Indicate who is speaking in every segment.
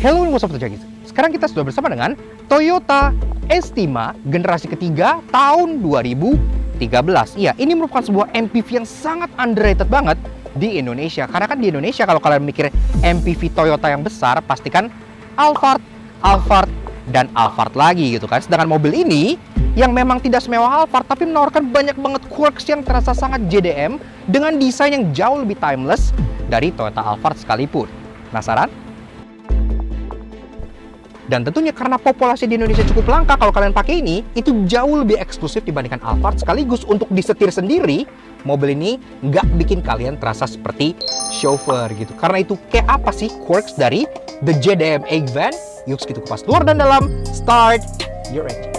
Speaker 1: Hello, what's up guys? Sekarang kita sudah bersama dengan Toyota Estima generasi ketiga tahun 2013. Iya, ini merupakan sebuah MPV yang sangat underrated banget di Indonesia. Karena kan di Indonesia kalau kalian mikir MPV Toyota yang besar, pastikan Alphard, dan Alphard lagi gitu kan. Sedangkan mobil ini yang memang tidak semewah Alphard, tapi menawarkan banyak banget quirks yang terasa sangat JDM dengan desain yang jauh lebih timeless dari Toyota Alphard sekalipun. Penasaran? Dan tentunya karena populasi di Indonesia cukup langka, kalau kalian pakai ini, itu jauh lebih eksklusif dibandingkan Alphard. Sekaligus untuk disetir sendiri, mobil ini nggak bikin kalian terasa seperti chauffeur gitu. Karena itu kayak apa sih quirks dari The JDM Egg Van? Yuk kita kupas luar dan dalam. Start your engine.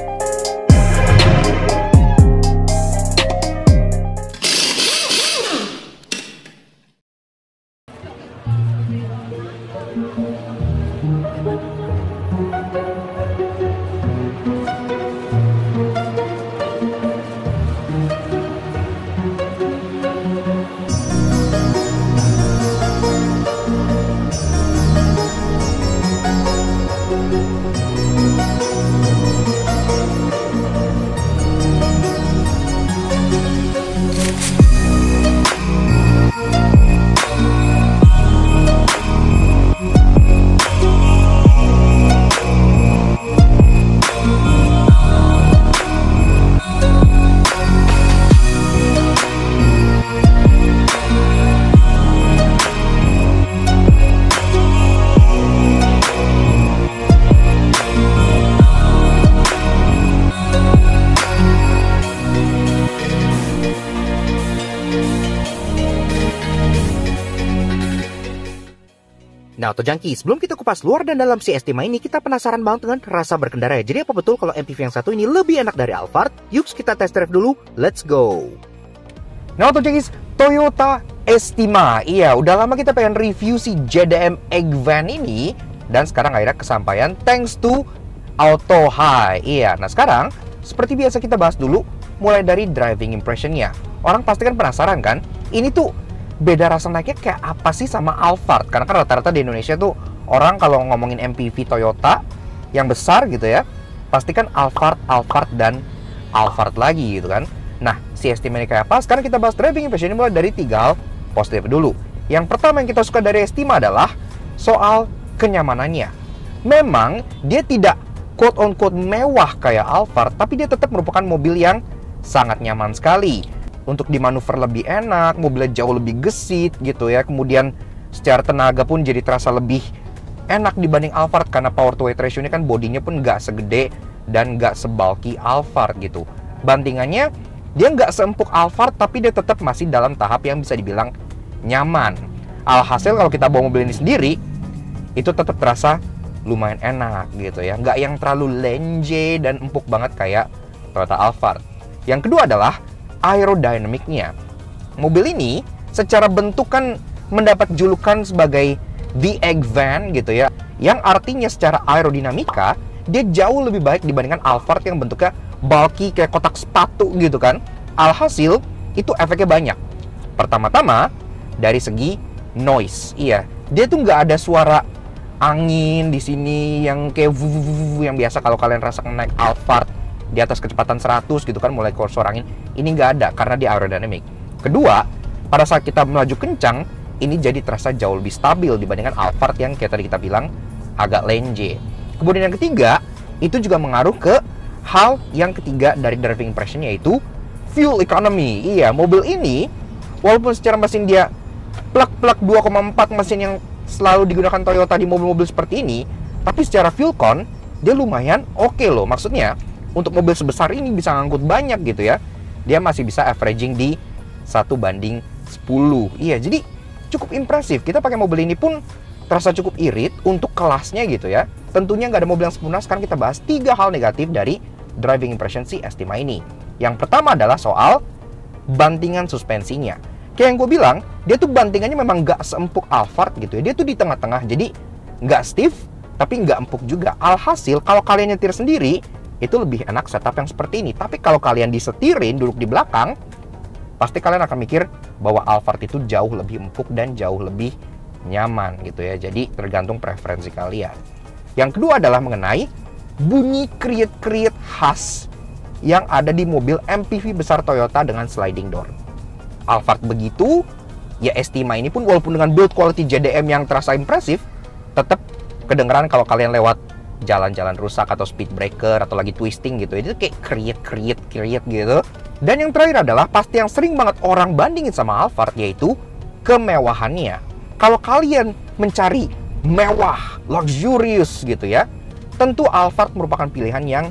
Speaker 1: Nah, Auto Junkie, sebelum kita kupas luar dan dalam si Estima ini, kita penasaran banget dengan rasa berkendara ya. Jadi apa betul kalau MPV yang satu ini lebih enak dari Alphard? Yuk kita test drive dulu, let's go! Nah, Auto Junkies, Toyota Estima. Iya, udah lama kita pengen review si JDM Egg Van ini, dan sekarang akhirnya kesampaian thanks to Auto High. Iya, nah sekarang, seperti biasa kita bahas dulu, mulai dari driving impression-nya. Orang pasti kan penasaran kan, ini tuh beda rasa naiknya kayak apa sih sama Alphard? Karena kan rata-rata di Indonesia tuh orang kalau ngomongin MPV Toyota yang besar gitu ya, pastikan Alphard, dan Alphard lagi gitu kan. Nah, si Estima ini kayak apa? Sekarang kita bahas driving impression mulai dari 3 hal positif dulu. Yang pertama yang kita suka dari Estima adalah soal kenyamanannya. Memang dia tidak quote-unquote mewah kayak Alphard, tapi dia tetap merupakan mobil yang sangat nyaman sekali. Untuk dimanuver lebih enak, mobilnya jauh lebih gesit gitu ya. Kemudian secara tenaga pun jadi terasa lebih enak dibanding Alphard, karena power to weight ratio ini kan bodinya pun nggak segede dan nggak sebulky Alphard gitu. Bandingannya dia nggak seempuk Alphard, tapi dia tetap masih dalam tahap yang bisa dibilang nyaman. Alhasil kalau kita bawa mobil ini sendiri, itu tetap terasa lumayan enak gitu ya. Nggak yang terlalu lenje dan empuk banget kayak Toyota Alphard. Yang kedua adalah aerodinamiknya. Mobil ini secara bentuk kan mendapat julukan sebagai The Egg Van gitu ya, yang artinya secara aerodinamika dia jauh lebih baik dibandingkan Alphard yang bentuknya bulky kayak kotak sepatu gitu kan. Alhasil itu efeknya banyak. Pertama-tama dari segi noise. Iya, dia tuh nggak ada suara angin di sini yang kayak yang biasa kalau kalian rasakan naik Alphard di atas kecepatan 100 gitu kan, mulai keluar suara angin. Ini nggak ada karena dia aerodinamik. Kedua, pada saat kita melaju kencang, ini jadi terasa jauh lebih stabil dibandingkan Alphard yang kayak tadi kita bilang agak lenje. Kemudian yang ketiga, itu juga mengaruh ke hal yang ketiga dari driving impression, yaitu fuel economy. Iya, mobil ini walaupun secara mesin dia plug 2,4 mesin yang selalu digunakan Toyota di mobil-mobil seperti ini, tapi secara fuel con dia lumayan oke loh. Maksudnya untuk mobil sebesar ini bisa ngangkut banyak gitu ya. Dia masih bisa averaging di 1:10. Iya, jadi cukup impresif. Kita pakai mobil ini pun terasa cukup irit untuk kelasnya gitu ya. Tentunya nggak ada mobil yang sempurna. Sekarang kita bahas 3 hal negatif dari driving impression si Estima ini. Yang pertama adalah soal bantingan suspensinya. Kayak yang gue bilang, dia tuh bantingannya memang nggak seempuk Alphard gitu ya. Dia tuh di tengah-tengah, jadi nggak stiff, tapi nggak empuk juga. Alhasil, kalau kalian nyetir sendiri, itu lebih enak setup yang seperti ini. Tapi kalau kalian disetirin duduk di belakang, pasti kalian akan mikir bahwa Alphard itu jauh lebih empuk dan jauh lebih nyaman gitu ya. Jadi tergantung preferensi kalian.
Speaker 2: Yang kedua adalah mengenai bunyi kriet-kriet khas yang ada di mobil MPV besar Toyota dengan sliding door. Alphard begitu, ya Estima ini pun walaupun dengan build quality JDM yang terasa impresif, tetap kedengeran kalau kalian lewat jalan-jalan rusak atau speed breaker atau lagi twisting gitu. Itu kayak kriet gitu. Dan yang terakhir adalah pasti yang sering banget orang bandingin sama Alphard, yaitu kemewahannya. Kalau kalian mencari mewah, luxurious gitu ya, tentu Alphard merupakan pilihan yang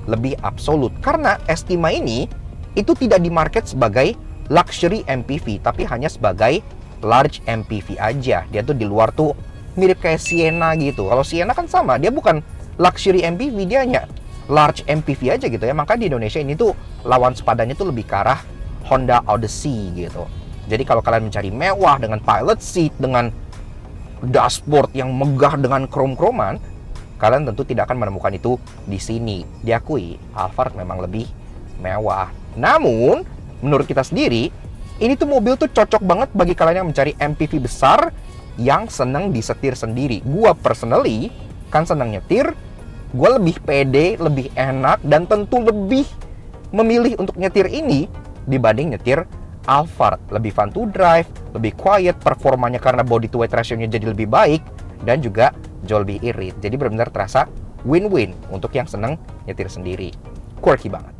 Speaker 2: lebih absolut. Karena Estima ini itu tidak di-market sebagai luxury MPV, tapi hanya sebagai large MPV aja. Dia tuh di luar tuh mirip kayak Sienna gitu. Kalau Sienna kan sama, dia bukan luxury MPV, dia hanya large MPV aja gitu ya. Maka di Indonesia ini tuh lawan sepadannya tuh lebih ke arah Honda Odyssey gitu. Jadi kalau kalian mencari mewah dengan pilot seat, dengan dashboard yang megah dengan krom-kroman, kalian tentu tidak akan menemukan itu di sini. Diakui, Alphard memang lebih mewah. Namun, menurut kita sendiri, ini tuh mobil tuh cocok banget bagi kalian yang mencari MPV besar yang seneng disetir sendiri. Gua personally kan seneng nyetir, gua lebih pede, lebih enak, dan tentu lebih memilih untuk nyetir ini dibanding nyetir Alphard. Lebih fun to drive, lebih quiet, performanya karena body to weight ratio-nya jadi lebih baik, dan juga jauh lebih irit. Jadi benar-benar terasa win-win untuk yang seneng nyetir sendiri. Quirky banget.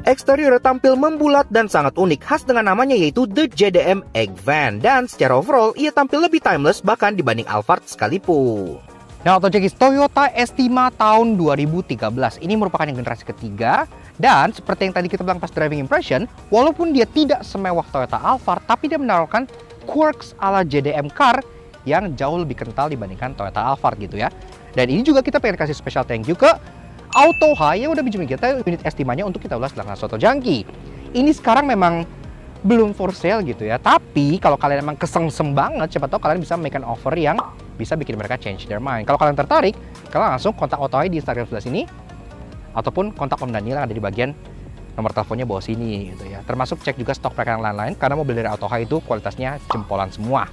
Speaker 1: Eksterior tampil membulat dan sangat unik, khas dengan namanya yaitu The JDM Egg Van. Dan secara overall, ia tampil lebih timeless bahkan dibanding Alphard sekalipun.
Speaker 2: Nah, AutoJackis Toyota Estima tahun 2013 ini merupakan yang generasi ketiga. Dan seperti yang tadi kita bilang pas driving impression, walaupun dia tidak semewah Toyota Alphard, tapi dia menawarkan quirks ala JDM car yang jauh lebih kental dibandingkan Toyota Alphard gitu ya. Dan ini juga kita pengen kasih special thank you ke AutoHai yang udah pinjemin kita unit Estimanya untuk kita ulas dalam Soto Junkie. Ini sekarang memang belum for sale gitu ya, tapi kalau kalian emang kesengsem banget, siapa tahu kalian bisa make an offer yang bisa bikin mereka change their mind. Kalau kalian tertarik, kalian langsung kontak AutoHai di Instagram sebelah sini, ataupun kontak Om Daniel yang ada di bagian nomor teleponnya bawah sini gitu ya. Termasuk cek juga stok mereka yang lain-lain, karena mobil dari AutoHai itu kualitasnya jempolan semua.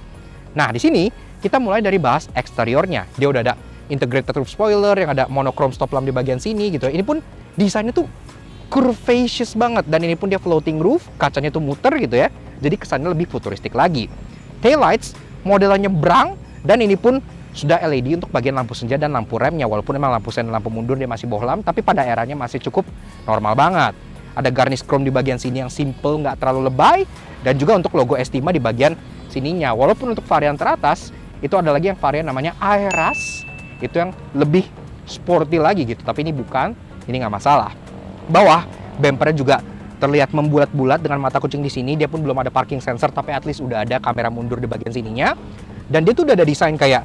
Speaker 2: Nah, di sini kita mulai dari bahas eksteriornya. Dia udah ada integrated roof spoiler yang ada monochrome stop lamp di bagian sini gitu. Ini pun desainnya tuh curvaceous banget, dan ini pun dia floating roof, kacanya tuh muter gitu ya. Jadi kesannya lebih futuristik lagi. Taillights modelannya brang, dan ini pun sudah LED untuk bagian lampu senja dan lampu remnya. Walaupun memang lampu sen dan lampu mundur dia masih bohlam, tapi pada eranya masih cukup normal banget. Ada garnish chrome di bagian sini yang simple, nggak terlalu lebay, dan juga untuk logo Estima di bagian sininya. Walaupun untuk varian teratas itu ada lagi yang varian namanya Aeras, itu yang lebih sporty lagi gitu. Tapi ini bukan, ini nggak masalah. Bawah bumpernya juga terlihat membulat-bulat dengan mata kucing di sini. Dia pun belum ada parking sensor, tapi at least udah ada kamera mundur di bagian sininya. Dan dia tuh udah ada desain kayak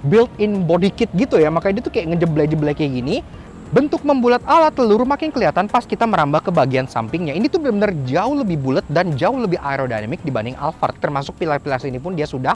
Speaker 2: built-in body kit gitu ya, makanya dia tuh kayak ngejeblek-jeblek kayak gini. Bentuk membulat ala telur makin kelihatan pas kita merambah ke bagian sampingnya. Ini tuh benar-benar jauh lebih bulat dan jauh lebih aerodinamik dibanding Alphard. Termasuk pilar-pilar ini pun dia sudah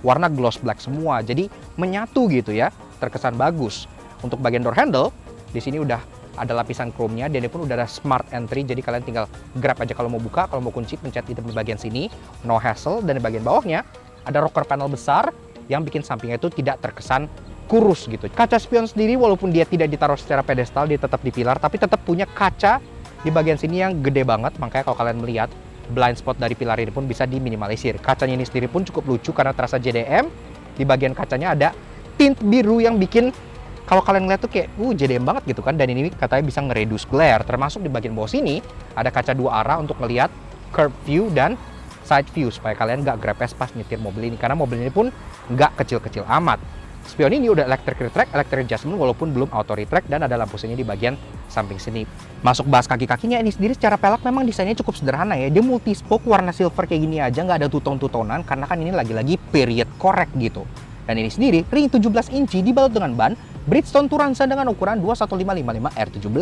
Speaker 2: warna gloss black semua, jadi menyatu gitu ya, terkesan bagus. Untuk bagian door handle, di sini udah ada lapisan chrome-nya, dan ini pun udah ada smart entry, jadi kalian tinggal grab aja kalau mau buka, kalau mau kunci pencet di bagian sini, no hassle. Dan di bagian bawahnya ada rocker panel besar yang bikin sampingnya itu tidak terkesan kurus gitu. Kaca spion sendiri walaupun dia tidak ditaruh secara pedestal, dia tetap di pilar, tapi tetap punya kaca di bagian sini yang gede banget. Makanya kalau kalian melihat, blind spot dari pilar ini pun bisa diminimalisir. Kacanya ini sendiri pun cukup lucu karena terasa JDM. Di bagian kacanya ada tint biru yang bikin kalau kalian ngeliat tuh kayak JDM banget gitu kan. Dan ini katanya bisa nge-reduce glare. Termasuk di bagian bawah sini ada kaca dua arah untuk ngelihat curb view dan side view, supaya kalian nggak grepes pas nyetir mobil ini, karena mobil ini pun nggak kecil-kecil amat. Spion ini udah electric retract, electric adjustment walaupun belum auto retract, dan ada lampu senya di bagian samping sini. Masuk bahas kaki-kakinya, ini sendiri secara pelek memang desainnya cukup sederhana ya. Dia multi spoke warna silver kayak gini aja, nggak ada tuton-tutonan, karena kan ini lagi-lagi period correct gitu. Dan ini sendiri ring 17 inci dibalut dengan ban Bridgestone Turanza dengan ukuran 21555 R17.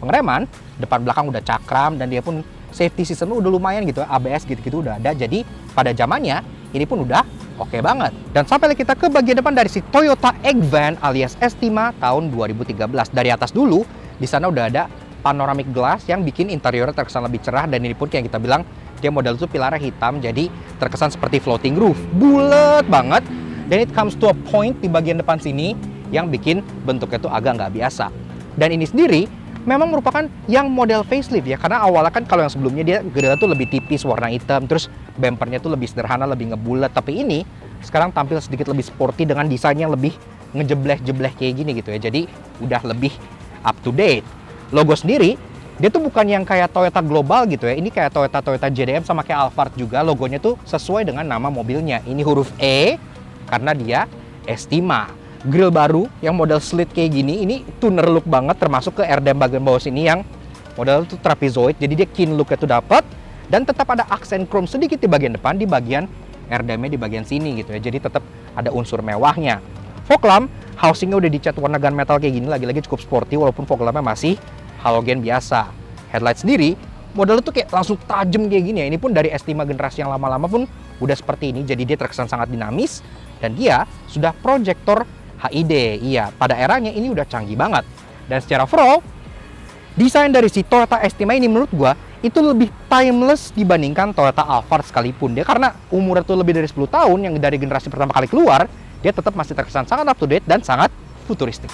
Speaker 2: Pengereman depan belakang udah cakram, dan dia pun safety system udah lumayan gitu, ABS gitu-gitu udah ada. Jadi pada zamannya ini pun udah oke banget. Dan sampai kita ke bagian depan dari si Toyota Egg Van alias Estima tahun 2013. Dari atas dulu, di sana udah ada panoramic glass yang bikin interiornya terkesan lebih cerah, dan ini pun kayak kita bilang dia model itu pilarnya hitam, jadi terkesan seperti floating roof, bulat banget. Dan it comes to a point di bagian depan sini yang bikin bentuknya tuh agak nggak biasa. Dan ini sendiri memang merupakan yang model facelift ya, karena awalnya kan kalau yang sebelumnya dia grill tuh lebih tipis warna hitam, terus bumpernya tuh lebih sederhana, lebih ngebulat. Tapi ini sekarang tampil sedikit lebih sporty dengan desain yang lebih ngejebleh-jebleh kayak gini gitu ya. Jadi udah lebih up to date. Logo sendiri dia tuh bukan yang kayak Toyota Global gitu ya. Ini kayak Toyota JDM sama kayak Alphard juga. Logonya tuh sesuai dengan nama mobilnya. Ini huruf E karena dia Estima. Grill baru yang model slit kayak gini, ini tuner look banget, termasuk ke airdam bagian bawah sini yang model tuh trapezoid. Jadi dia keen looknya tuh dapat, dan tetap ada aksen chrome sedikit di bagian depan, di bagian airdamnya di bagian sini gitu ya. Jadi tetap ada unsur mewahnya. Fog lamp housingnya udah dicat warna gunmetal kayak gini, lagi-lagi cukup sporty walaupun fog lampnya masih halogen biasa. Headlight sendiri modelnya tuh kayak langsung tajam kayak gini ya. Ini pun dari Estima generasi yang lama-lama pun udah seperti ini, jadi dia terkesan sangat dinamis, dan dia sudah proyektor HID. Iya, pada eranya ini udah canggih banget. Dan secara overall, desain dari si Toyota Estima ini menurut gua itu lebih timeless dibandingkan Toyota Alphard sekalipun. Dia karena umurnya tuh lebih dari 10 tahun, yang dari generasi pertama kali keluar, dia tetap masih terkesan sangat up to date dan sangat futuristik.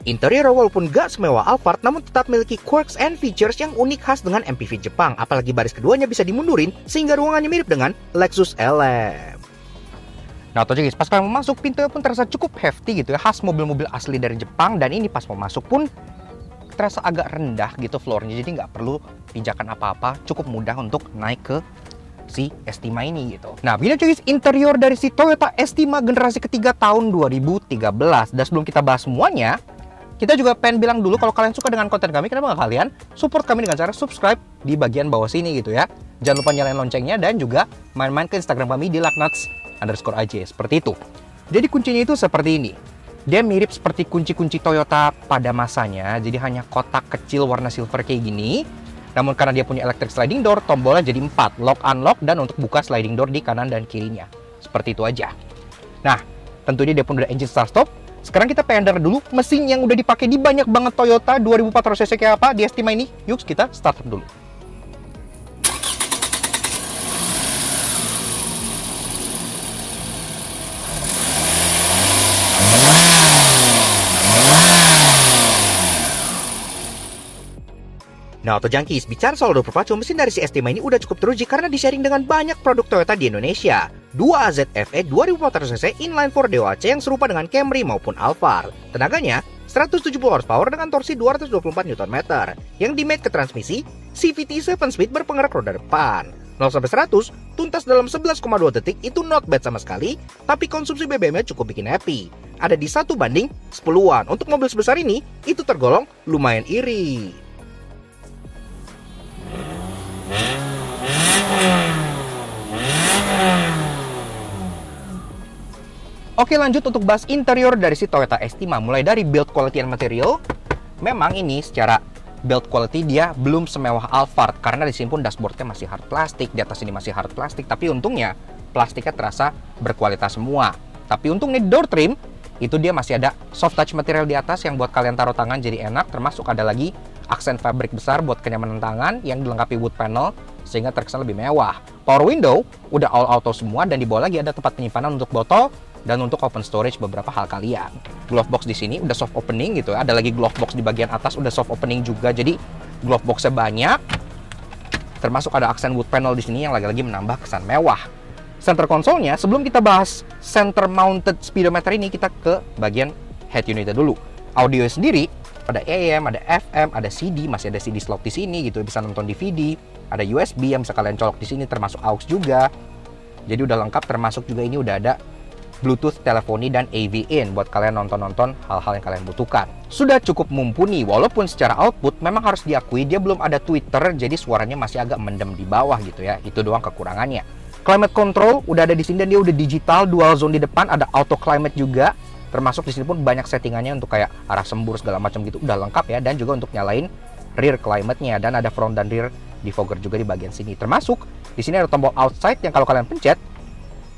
Speaker 1: Interior walaupun gak semewah Alphard, namun tetap memiliki quirks and features yang unik khas dengan MPV Jepang. Apalagi baris keduanya bisa dimundurin sehingga ruangannya mirip dengan Lexus LM.
Speaker 2: Nah, atau guys, pas kalian mau masuk, pintunya pun terasa cukup hefty gitu ya, khas mobil-mobil asli dari Jepang. Dan ini pas mau masuk pun terasa agak rendah gitu floornya, jadi nggak perlu pijakan apa-apa, cukup mudah untuk naik ke si Estima ini gitu. Nah, begini guys, interior dari si Toyota Estima generasi ketiga tahun 2013. Dan sebelum kita bahas semuanya, kita juga pengen bilang dulu kalau kalian suka dengan konten kami, kenapa nggak kalian support kami dengan cara subscribe di bagian bawah sini gitu ya. Jangan lupa nyalain loncengnya dan juga main-main ke Instagram kami di laknats_aj, seperti itu. Jadi kuncinya itu seperti ini. Dia mirip seperti kunci-kunci Toyota pada masanya, jadi hanya kotak kecil warna silver kayak gini. Namun karena dia punya electric sliding door, tombolnya jadi 4, lock unlock, dan untuk buka sliding door di kanan dan kirinya. Seperti itu aja. Nah, tentunya dia pun udah engine start stop. Sekarang kita pengen dulu mesin yang udah dipakai di banyak banget Toyota 2400 cc kayak apa di Estima ini. Yuk kita start up dulu.
Speaker 1: Nah, Auto Junkies, bicara soal roda berpacu, mesin dari si Estima ini udah cukup teruji karena di-sharing dengan banyak produk Toyota di Indonesia. 2AZ FE 2400cc inline 4 DOHC yang serupa dengan Camry maupun Alphard. Tenaganya 170 horsepower dengan torsi 224 Nm, yang dimate ke transmisi CVT 7-speed berpenggerak roda depan. 0-100 tuntas dalam 11,2 detik, itu not bad sama sekali, tapi konsumsi BBM-nya cukup bikin happy. Ada di 1:10-an. Untuk mobil sebesar ini, itu tergolong lumayan iri.
Speaker 2: Oke, lanjut untuk bahas interior dari si Toyota Estima. Mulai dari build quality and material, memang ini secara build quality dia belum semewah Alphard karena di sini pun dashboardnya masih hard plastik, di atas ini masih hard plastik. Tapi untungnya plastiknya terasa berkualitas semua. Tapi untungnya door trim itu dia masih ada soft touch material di atas yang buat kalian taruh tangan jadi enak. Termasuk ada lagi aksen fabric besar buat kenyamanan tangan yang dilengkapi wood panel sehingga terkesan lebih mewah. Power window udah all auto semua, dan di bawah lagi ada tempat penyimpanan untuk botol dan untuk open storage beberapa hal kalian. Glove box di sini udah soft opening gitu ya. Ada lagi glove box di bagian atas udah soft opening juga. Jadi glove boxnya banyak. Termasuk ada aksen wood panel di sini yang lagi-lagi menambah kesan mewah. Center console-nya, sebelum kita bahas center mounted speedometer ini, kita ke bagian head unitnya dulu. Audio sendiri ada AM, ada FM, ada CD, masih ada CD slot di sini gitu, bisa nonton DVD. Ada USB yang bisa kalian colok di sini, termasuk aux juga. Jadi udah lengkap, termasuk juga ini udah ada Bluetooth, teleponi, dan AV in buat kalian nonton-nonton hal-hal yang kalian butuhkan. Sudah cukup mumpuni, walaupun secara output memang harus diakui dia belum ada tweeter, jadi suaranya masih agak mendem di bawah gitu ya. Itu doang kekurangannya. Climate control udah ada di sini dan dia udah digital, dual zone di depan, ada auto climate juga. Termasuk di sini pun banyak settingannya untuk kayak arah sembur segala macam gitu, udah lengkap ya. Dan juga untuk nyalain rear climate-nya, dan ada front dan rear defogger juga di bagian sini. Termasuk di sini ada tombol outside yang kalau kalian pencet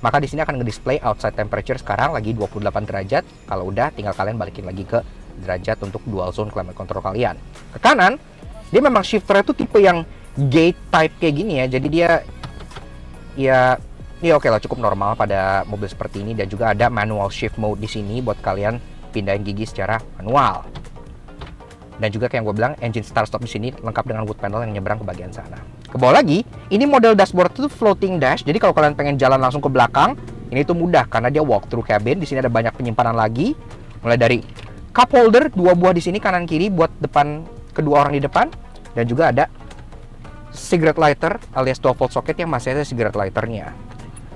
Speaker 2: maka di sini akan nge-display outside temperature sekarang lagi 28 derajat. Kalau udah, tinggal kalian balikin lagi ke derajat untuk dual zone climate control kalian. Ke kanan, dia memang shifternya tuh tipe yang gate type kayak gini ya. Jadi dia ya oke lah, cukup normal pada mobil seperti ini. Dan juga ada manual shift mode di sini buat kalian pindahin gigi secara manual. Dan juga kayak yang gue bilang, engine start stop di sini lengkap dengan wood panel yang nyebrang ke bagian sana. Ke bawah lagi, ini model dashboard itu floating dash. Jadi kalau kalian pengen jalan langsung ke belakang, ini tuh mudah karena dia walk through cabin. Di sini ada banyak penyimpanan lagi, mulai dari cup holder 2 buah di sini kanan kiri buat depan kedua orang di depan, dan juga ada cigarette lighter alias 12 volt socket yang masih ada cigarette lighternya.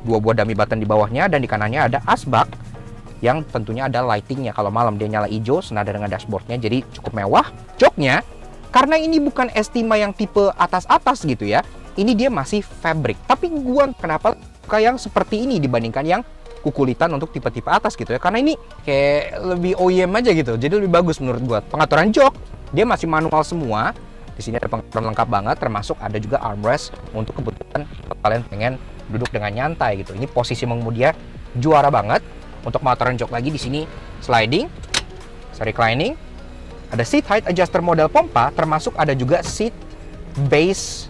Speaker 2: 2 buah dummy button di bawahnya, dan di kanannya ada asbak yang tentunya ada lightingnya. Kalau malam dia nyala hijau senada dengan dashboardnya, jadi cukup mewah. Joknya, karena ini bukan Estima yang tipe atas-atas gitu ya, ini dia masih fabric. Tapi gua kenapa suka yang seperti ini dibandingkan yang kukulitan untuk tipe-tipe atas gitu ya, karena ini kayak lebih OEM aja gitu, jadi lebih bagus menurut gua. Pengaturan jok dia masih manual semua. Di sini ada pengaturan lengkap banget, termasuk ada juga armrest untuk kebutuhan kalian pengen duduk dengan nyantai gitu. Ini posisi mengemudinya juara banget. Untuk pengaturan jok lagi di sini sliding, reclining, ada seat height adjuster model pompa, termasuk ada juga seat base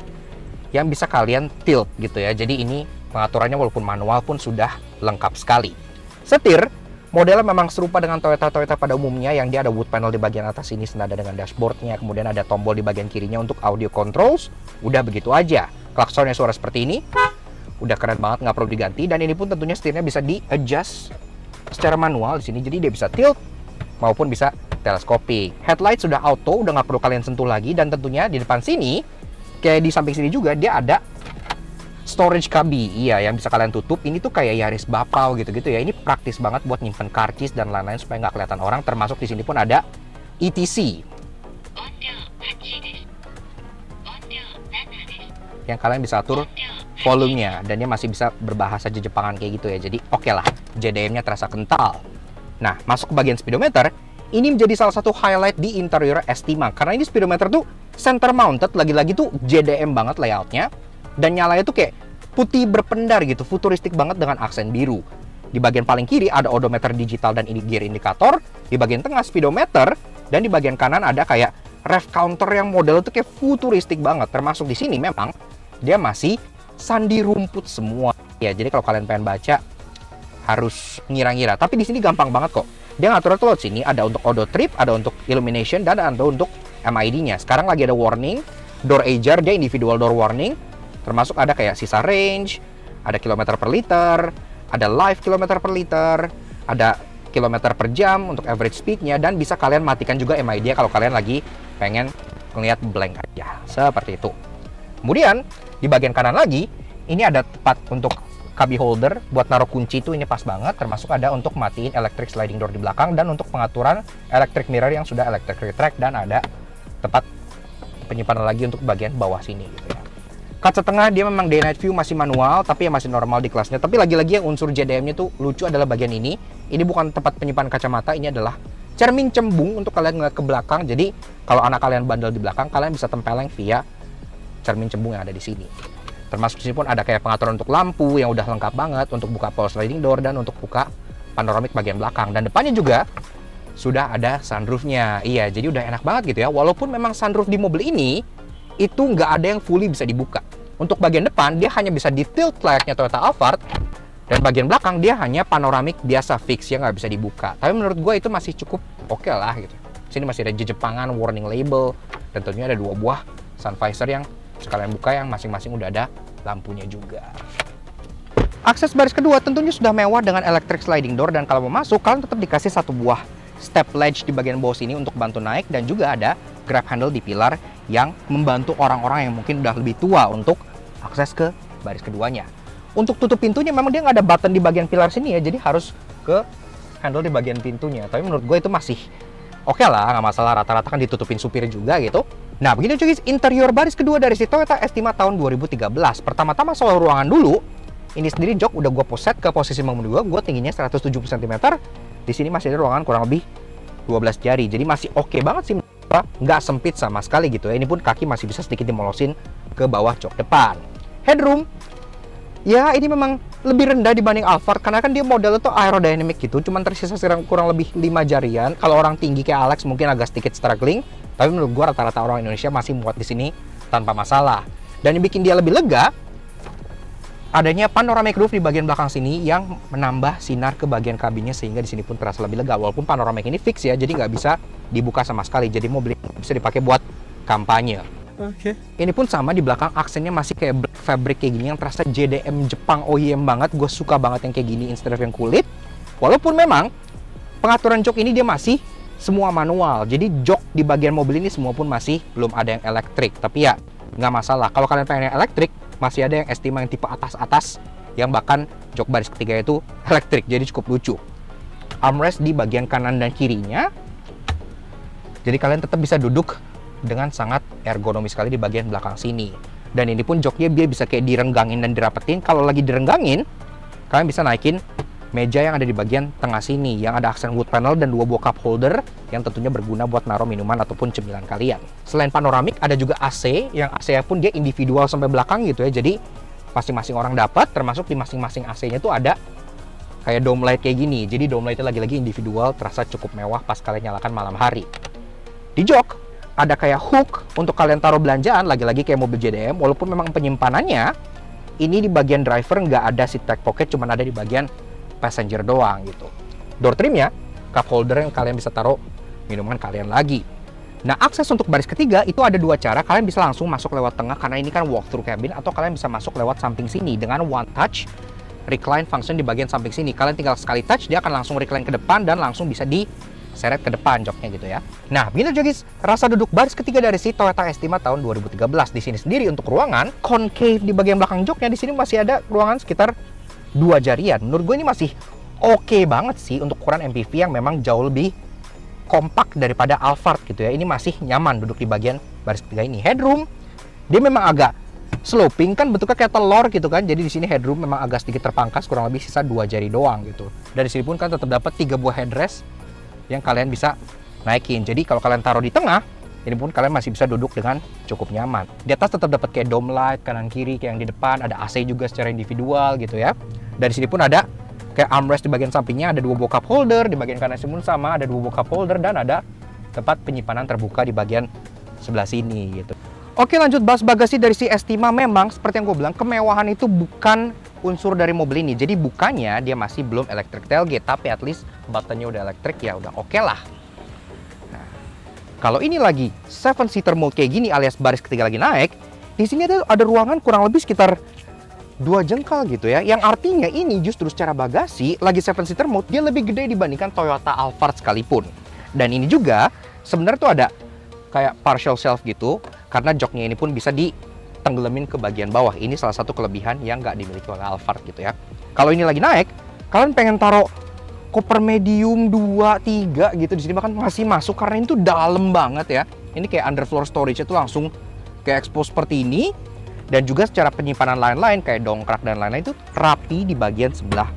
Speaker 2: yang bisa kalian tilt gitu ya. Jadi ini pengaturannya walaupun manual pun sudah lengkap sekali. Setir modelnya memang serupa dengan Toyota pada umumnya, yang dia ada wood panel di bagian atas ini senada dengan dashboardnya, kemudian ada tombol di bagian kirinya untuk audio controls. Udah begitu aja. Klaksonnya suara seperti ini, udah keren banget, nggak perlu diganti. Dan ini pun tentunya setirnya bisa di adjust secara manual di sini, jadi dia bisa tilt maupun bisa teleskopik. Headlight sudah auto, udah nggak perlu kalian sentuh lagi. Dan tentunya di depan sini, kayak di samping sini juga, dia ada storage cubby, iya, yang bisa kalian tutup. Ini tuh kayak Yaris Bapau gitu-gitu ya. Ini praktis banget buat nyimpen karcis dan lain-lain supaya nggak kelihatan orang. Termasuk di sini pun ada ETC yang kalian bisa atur volumenya, dan dia masih bisa berbahasa Jepangan kayak gitu ya. Jadi oke lah, JDM-nya terasa kental. Nah, masuk ke bagian speedometer, ini menjadi salah satu highlight di interior Estima, karena ini speedometer tuh center mounted, lagi-lagi tuh JDM banget layoutnya, dan nyalanya tuh kayak putih berpendar gitu, futuristik banget dengan aksen biru. Di bagian paling kiri ada odometer digital dan ini gear indikator, di bagian tengah speedometer, dan di bagian kanan ada kayak rev counter yang model tuh kayak futuristik banget. Termasuk di sini memang dia masih sandi rumput semua ya, jadi kalau kalian pengen baca harus ngira-ngira, tapi di sini gampang banget kok. Dia ngatur tuh sini ada untuk auto trip, ada untuk illumination, dan ada untuk MID-nya. Sekarang lagi ada warning, door ajar, dia individual door warning, termasuk ada kayak sisa range, ada kilometer per liter, ada live kilometer per liter, ada kilometer per jam untuk average speed-nya, dan bisa kalian matikan juga MID-nya kalau kalian lagi pengen ngeliat blank aja, seperti itu. Kemudian di bagian kanan lagi, ini ada tempat untuk cubby holder buat naruh kunci tuh, ini pas banget. Termasuk ada untuk matiin electric sliding door di belakang, dan untuk pengaturan electric mirror yang sudah electric retract, dan ada tempat penyimpanan lagi untuk bagian bawah sini gitu ya. Kaca tengah dia memang day night view masih manual, tapi ya masih normal di kelasnya. Tapi lagi-lagi yang unsur JDM-nya tuh lucu adalah bagian ini. Ini bukan tempat penyimpanan kacamata, ini adalah cermin cembung untuk kalian ngeliat ke belakang. Jadi kalau anak kalian bandel di belakang, kalian bisa tempeleng via cermin cembung yang ada di sini. Termasuk di sini pun ada kayak pengaturan untuk lampu yang udah lengkap banget, untuk buka power sliding door, dan untuk buka panoramik bagian belakang. Dan depannya juga sudah ada sunroofnya. Iya, jadi udah enak banget gitu ya. Walaupun memang sunroof di mobil ini itu nggak ada yang fully bisa dibuka. Untuk bagian depan dia hanya bisa di tilt layaknya Toyota Alphard, dan bagian belakang dia hanya panoramik biasa fix yang nggak bisa dibuka. Tapi menurut gue itu masih cukup oke lah gitu. Sini masih ada Jepangan, warning label, dan tentunya ada 2 buah sun visor yang sekalian buka, yang masing-masing udah ada lampunya juga. Akses baris kedua tentunya sudah mewah dengan electric sliding door, dan kalau mau masuk kalian tetap dikasih 1 buah step ledge di bagian bawah sini untuk bantu naik, dan juga ada grab handle di pilar yang membantu orang-orang yang mungkin udah lebih tua untuk akses ke baris keduanya. Untuk tutup pintunya memang dia nggak ada button di bagian pilar sini ya, jadi harus ke handle di bagian pintunya. Tapi menurut gue itu masih oke lah, nggak masalah, rata-rata kan ditutupin supir juga gitu. Nah, begini guys, interior baris kedua dari si Toyota Estima tahun 2013. Pertama-tama soal ruangan dulu. Ini sendiri jok udah gue poset ke posisi mengemudi gue tingginya 170 cm. Di sini masih ada ruangan kurang lebih 12 jari. Jadi masih oke banget sih, nggak sempit sama sekali gitu ya. Ini pun kaki masih bisa sedikit dimolosin ke bawah jok depan. Headroom, ya ini memang lebih rendah dibanding Alphard karena kan dia modelnya tuh aerodynamic gitu, cuman tersisa kurang lebih 5 jarian. Kalau orang tinggi kayak Alex mungkin agak sedikit struggling, tapi menurut gua rata-rata orang Indonesia masih muat di sini tanpa masalah. Dan yang bikin dia lebih lega adanya panoramic roof di bagian belakang sini yang menambah sinar ke bagian kabinnya sehingga di sini pun terasa lebih lega. Walaupun panoramic ini fix ya, jadi nggak bisa dibuka sama sekali. Jadi mobil ini bisa dipakai buat kampanye. Oke. Ini pun sama, di belakang aksennya masih kayak black fabric kayak gini yang terasa JDM Jepang OEM banget. Gue suka banget yang kayak gini instead of yang kulit. Walaupun memang pengaturan jok ini dia masih semua manual. Jadi jok di bagian mobil ini semua pun masih belum ada yang elektrik. Tapi ya nggak masalah. Kalau kalian pengen yang elektrik, masih ada yang Estima yang tipe atas-atas yang bahkan jok baris ketiga itu elektrik. Jadi cukup lucu. Armrest di bagian kanan dan kirinya. Jadi kalian tetap bisa duduk dengan sangat ergonomis sekali di bagian belakang sini. Dan ini pun joknya dia bisa kayak direnggangin dan dirapetin. Kalau lagi direnggangin, kalian bisa naikin meja yang ada di bagian tengah sini yang ada aksen wood panel dan 2 buah cup holder yang tentunya berguna buat naruh minuman ataupun cemilan kalian. Selain panoramik, ada juga AC yang AC pun dia individual sampai belakang gitu ya. Jadi masing-masing orang dapat, termasuk di masing-masing AC-nya tuh ada kayak dome light kayak gini. Jadi dome light-nya lagi-lagi individual, terasa cukup mewah pas kalian nyalakan malam hari. Di jok ada kayak hook untuk kalian taruh belanjaan, lagi-lagi kayak mobil JDM. Walaupun memang penyimpanannya ini di bagian driver nggak ada seat back pocket, cuman ada di bagian passenger doang gitu. Door trimnya cup holder yang kalian bisa taruh minuman kalian lagi. Nah, akses untuk baris ketiga itu ada 2 cara. Kalian bisa langsung masuk lewat tengah karena ini kan walk through cabin, atau kalian bisa masuk lewat samping sini dengan one touch recline function di bagian samping sini. Kalian tinggal sekali touch, dia akan langsung recline ke depan dan langsung bisa diseret ke depan joknya gitu ya. Nah, begini guys, rasa duduk baris ketiga dari si Toyota Estima tahun 2013. Di sini sendiri untuk ruangan concave di bagian belakang joknya, di sini masih ada ruangan sekitar 2 jarian. Menurut gue ini masih oke banget sih untuk ukuran MPV yang memang jauh lebih kompak daripada Alphard gitu ya. Ini masih nyaman duduk di bagian baris ketiga ini. Headroom dia memang agak sloping kan, bentuknya kayak telur gitu kan. Jadi di sini headroom memang agak sedikit terpangkas, kurang lebih sisa 2 jari doang gitu. Dan di sini pun kan tetap dapat 3 buah headrest yang kalian bisa naikin. Jadi kalau kalian taruh di tengah, ini pun kalian masih bisa duduk dengan cukup nyaman. Di atas tetap dapat kayak dome light kanan kiri kayak yang di depan, ada AC juga secara individual gitu ya. Dari sini pun ada kayak armrest di bagian sampingnya, ada 2 buah cup holder, di bagian kanan sini pun sama ada 2 buah cup holder, dan ada tempat penyimpanan terbuka di bagian sebelah sini gitu. Oke, lanjut bahas bagasi dari si Estima. Memang seperti yang gue bilang, kemewahan itu bukan unsur dari mobil ini. Jadi bukannya dia masih belum electric tailgate, tapi at least buttonnya udah elektrik ya udah oke lah. Nah, kalau ini lagi 7-seater mode kayak gini alias baris ketiga lagi naik, di sini ada ruangan kurang lebih sekitar 2 jengkal gitu ya. Yang artinya ini justru secara bagasi lagi 7-seater mode dia lebih gede dibandingkan Toyota Alphard sekalipun. Dan ini juga sebenarnya tuh ada kayak partial shelf gitu, karena joknya ini pun bisa ditenggelamin ke bagian bawah. Ini salah satu kelebihan yang nggak dimiliki oleh Alphard gitu ya. Kalau ini lagi naik, kalian pengen taruh koper medium 2, 3 gitu di sini bahkan masih masuk karena ini tuh dalam banget ya. Ini kayak underfloor storage itu langsung kayak expose seperti ini. Dan juga secara penyimpanan lain-lain kayak dongkrak dan lain-lain itu rapi di bagian sebelah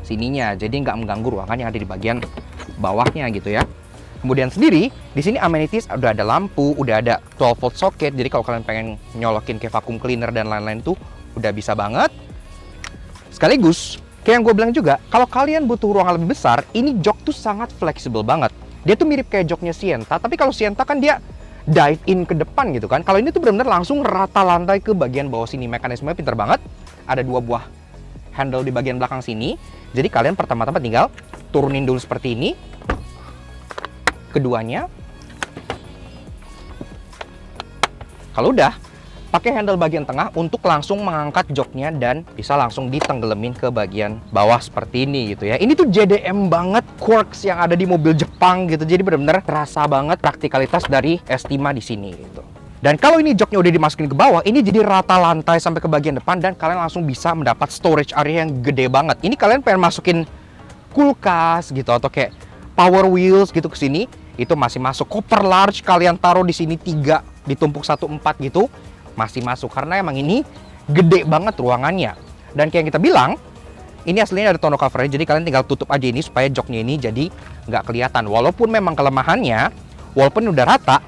Speaker 2: sininya. Jadi nggak mengganggu ruangan yang ada di bagian bawahnya gitu ya. Kemudian sendiri, di sini amenities udah ada lampu, udah ada 12 volt socket. Jadi kalau kalian pengen nyolokin kayak vacuum cleaner dan lain-lain tuh udah bisa banget. Sekaligus, kayak yang gue bilang juga, kalau kalian butuh ruangan lebih besar, ini jok tuh sangat fleksibel banget. Dia tuh mirip kayak joknya Sienta, tapi kalau Sienta kan dia dive in ke depan gitu kan. Kalau ini tuh benar-benar langsung rata lantai ke bagian bawah sini. Mekanismenya pinter banget. Ada 2 buah handle di bagian belakang sini. Jadi kalian pertama-tama tinggal turunin dulu seperti ini. Keduanya, kalau udah, pakai handle bagian tengah untuk langsung mengangkat joknya dan bisa langsung ditenggelamin ke bagian bawah seperti ini gitu ya. Ini tuh JDM banget, quirks yang ada di mobil Jepang gitu. Jadi benar-benar terasa banget praktikalitas dari Estima di sini gitu. Dan kalau ini joknya udah dimasukin ke bawah, ini jadi rata lantai sampai ke bagian depan dan kalian langsung bisa mendapat storage area yang gede banget. Ini kalian pengen masukin kulkas gitu atau kayak power wheels gitu ke sini, itu masih masuk. Koper large kalian taruh di sini 3 ditumpuk 1 4 gitu masih masuk karena emang ini gede banget ruangannya. Dan kayak yang kita bilang, ini aslinya ada tonneau cover, jadi kalian tinggal tutup aja ini supaya joknya ini jadi nggak kelihatan. Walaupun memang kelemahannya, walaupun udah rata,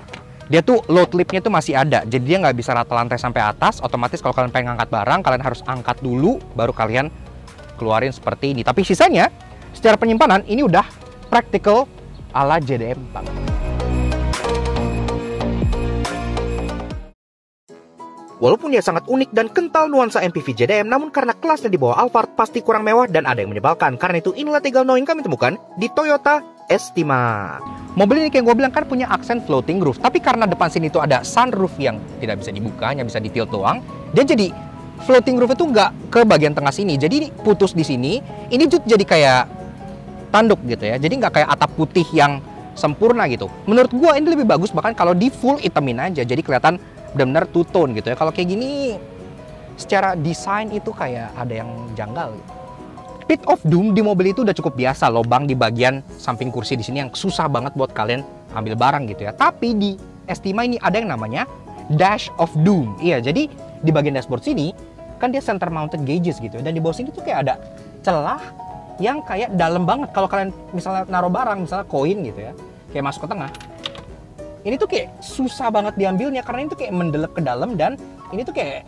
Speaker 2: dia tuh load lipnya tuh masih ada, jadi dia nggak bisa rata lantai sampai atas. Otomatis kalau kalian pengen ngangkat barang, kalian harus angkat dulu baru kalian keluarin seperti ini. Tapi sisanya secara penyimpanan ini udah practical ala JDM banget.
Speaker 1: Walaupun dia sangat unik dan kental nuansa MPV JDM, namun karena kelasnya di bawah Alphard pasti kurang mewah dan ada yang menyebalkan. Karena itu inilah 3 hal yang kami temukan di Toyota Estima.
Speaker 2: Mobil ini kayak gue bilang kan punya aksen floating roof, tapi karena depan sini tuh ada sunroof yang tidak bisa dibuka, hanya bisa ditilt doang, dia jadi floating roof itu nggak ke bagian tengah sini, jadi putus di sini. Ini tuh jadi kayak tanduk gitu ya, jadi nggak kayak atap putih yang sempurna gitu. Menurut gue ini lebih bagus bahkan kalau di full hitamin aja, jadi kelihatan benar-benar two tone gitu ya. Kalau kayak gini secara desain itu kayak ada yang janggal gitu. Pit of Doom di mobil itu udah cukup biasa, lubang di bagian samping kursi di sini yang susah banget buat kalian ambil barang gitu ya. Tapi di Estima ini ada yang namanya Dash of Doom. Iya, jadi di bagian dashboard sini kan dia center mounted gauges gitu ya. Dan di bawah sini tuh kayak ada celah yang kayak dalam banget. Kalau kalian misalnya naruh barang, misalnya koin gitu ya, kayak masuk ke tengah. Ini tuh kayak susah banget diambilnya karena ini tuh kayak mendelep ke dalam dan ini tuh kayak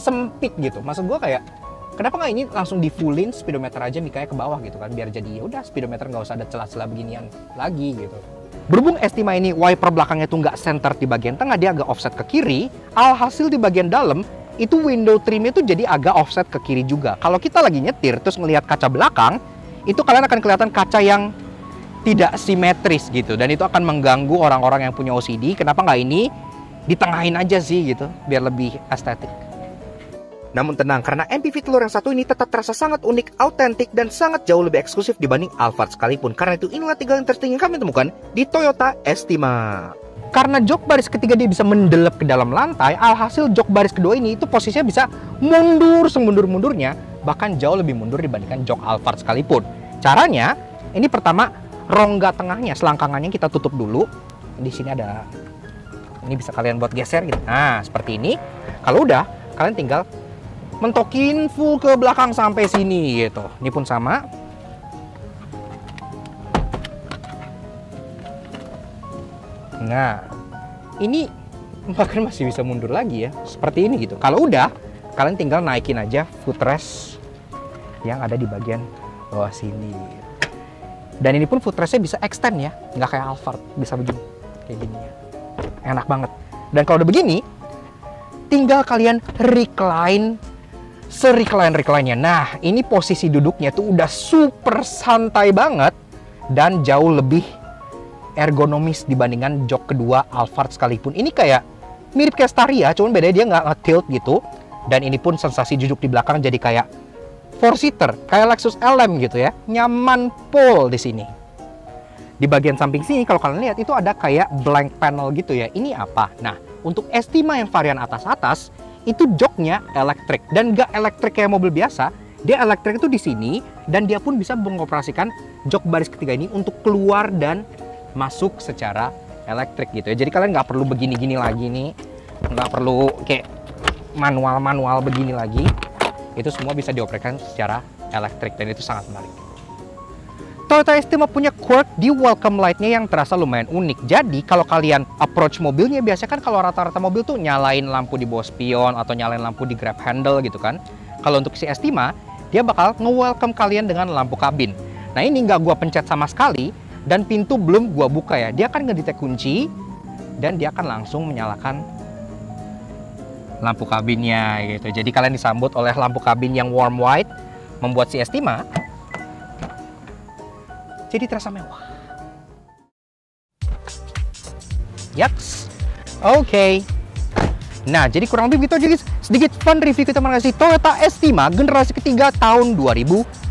Speaker 2: sempit gitu. Maksud gue kayak kenapa nggak ini langsung di fullin speedometer aja mikanya ke bawah gitu kan, biar jadi ya udah speedometer nggak usah ada celah-celah beginian lagi gitu. Berhubung Estima ini wiper belakangnya tuh nggak center di bagian tengah, dia agak offset ke kiri. Alhasil di bagian dalam itu window trimnya tuh jadi agak offset ke kiri juga. Kalau kita lagi nyetir terus ngelihat kaca belakang, itu kalian akan kelihatan kaca yang tidak simetris gitu, dan itu akan mengganggu orang-orang yang punya OCD. Kenapa nggak ini ditengahin aja sih gitu, biar lebih estetik.
Speaker 1: Namun tenang, karena MPV telur yang satu ini tetap terasa sangat unik, autentik, dan sangat jauh lebih eksklusif dibanding Alphard sekalipun. Karena itu inilah 3 hal interesting yang kami temukan di Toyota Estima.
Speaker 2: Karena jok baris ketiga dia bisa mendelep ke dalam lantai, alhasil jok baris kedua ini itu posisinya bisa mundur semundur-mundurnya, bahkan jauh lebih mundur dibandingkan jok Alphard sekalipun. Caranya, ini pertama rongga tengahnya, selangkangannya kita tutup dulu. Di sini ada, ini bisa kalian buat geser gitu. Nah, seperti ini. Kalau udah, kalian tinggal mentokin full ke belakang sampai sini gitu. Ini pun sama. Nah, ini bahkan masih bisa mundur lagi ya, seperti ini gitu. Kalau udah, kalian tinggal naikin aja footrest yang ada di bagian bawah sini. Dan ini pun footrestnya bisa extend ya, nggak kayak Alphard, bisa begini, kayak gini ya. Enak banget. Dan kalau udah begini, tinggal kalian recline se-recline-recline-nya. Nah, ini posisi duduknya tuh udah super santai banget dan jauh lebih ergonomis dibandingkan jok kedua Alphard sekalipun. Ini kayak mirip kayak Staria, cuman bedanya dia nggak nge-tilt gitu. Dan ini pun sensasi duduk di belakang jadi kayak 4-seater, kayak Lexus LM gitu ya. Nyaman pol di sini. Di bagian samping sini kalau kalian lihat itu ada kayak blank panel gitu ya. Ini apa? Nah, untuk Estima yang varian atas-atas itu joknya elektrik dan nggak elektrik kayak mobil biasa. Dia elektrik itu di sini dan dia pun bisa mengoperasikan jok baris ketiga ini untuk keluar dan masuk secara elektrik gitu ya. Jadi kalian nggak perlu begini-gini lagi nih, nggak perlu kayak manual-manual begini lagi. Itu semua bisa dioperasikan secara elektrik dan itu sangat menarik. Toyota Estima punya quirk di welcome light-nya yang terasa lumayan unik. Jadi kalau kalian approach mobilnya, biasanya kan kalau rata-rata mobil tuh nyalain lampu di bawah spion atau nyalain lampu di grab handle gitu kan. Kalau untuk si Estima, dia bakal nge-welcome kalian dengan lampu kabin. Nah ini nggak gua pencet sama sekali dan pintu belum gua buka ya. Dia akan ngedetek kunci dan dia akan langsung menyalakan lampu kabinnya gitu. Jadi kalian disambut oleh lampu kabin yang warm white, membuat si Estima jadi terasa mewah. Yaks. Oke. Nah, jadi kurang lebih gitu aja guys. Sedikit fun review kita mengenai Toyota Estima generasi ketiga tahun 2013.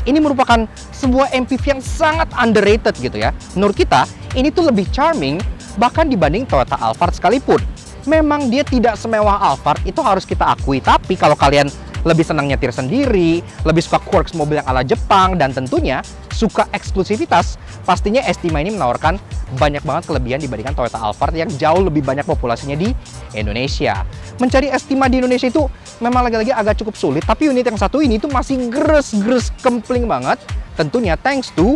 Speaker 2: Ini merupakan sebuah MPV yang sangat underrated gitu ya. Menurut kita, ini tuh lebih charming bahkan dibanding Toyota Alphard sekalipun. Memang dia tidak semewah Alphard, itu harus kita akui. Tapi kalau kalian lebih senang nyetir sendiri, lebih suka quirks mobil yang ala Jepang, dan tentunya suka eksklusivitas, pastinya Estima ini menawarkan banyak banget kelebihan dibandingkan Toyota Alphard yang jauh lebih banyak populasinya di Indonesia. Mencari Estima di Indonesia itu memang lagi-lagi agak cukup sulit, tapi unit yang satu ini tuh masih gres-gres kempling banget. Tentunya thanks to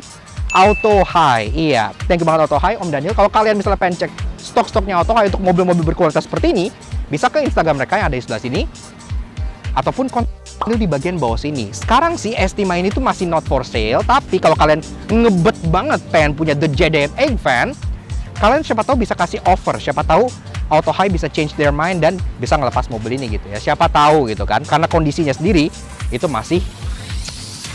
Speaker 2: Auto High. Iya, thank you banget Auto High, Om Daniel. Kalau kalian misalnya pengen cek stok-stoknya Auto High untuk mobil-mobil berkualitas seperti ini, bisa ke Instagram mereka yang ada di sebelah sini, ataupun itu di bagian bawah sini. Sekarang sih Estima ini tuh masih not for sale, tapi kalau kalian ngebet banget pengen punya The JDM Egg Fan, kalian siapa tahu bisa kasih offer, siapa tahu Auto High bisa change their mind dan bisa ngelepas mobil ini gitu ya. Siapa tahu gitu kan, karena kondisinya sendiri itu masih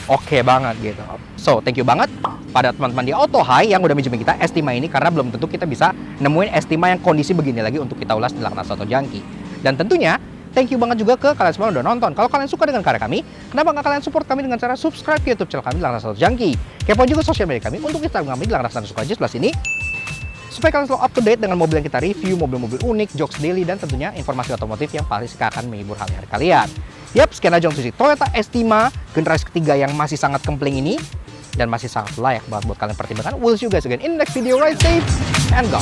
Speaker 2: oke banget gitu. So, thank you banget pada teman-teman di Auto High yang udah minjemin kita Estima ini, karena belum tentu kita bisa nemuin Estima yang kondisi begini lagi untuk kita ulas di Laknas Auto Junkie. Dan tentunya thank you banget juga ke kalian semua yang udah nonton. Kalau kalian suka dengan karya kami, kenapa nggak kalian support kami dengan cara subscribe ke YouTube channel kami Laknas Auto Junkie. Kepoin juga sosial media kami untuk Instagram kami di Laknas Auto Junkie sebelah sini, supaya kalian selalu up to date dengan mobil yang kita review, mobil-mobil unik, jokes daily, dan tentunya informasi otomotif yang pasti akan menghibur hari-hari kalian. Yap, sekian aja untuk Toyota Estima generasi ketiga yang masih sangat kempling ini dan masih sangat layak banget buat kalian pertimbangkan. We'll see you guys again in the next video. Ride safe and go.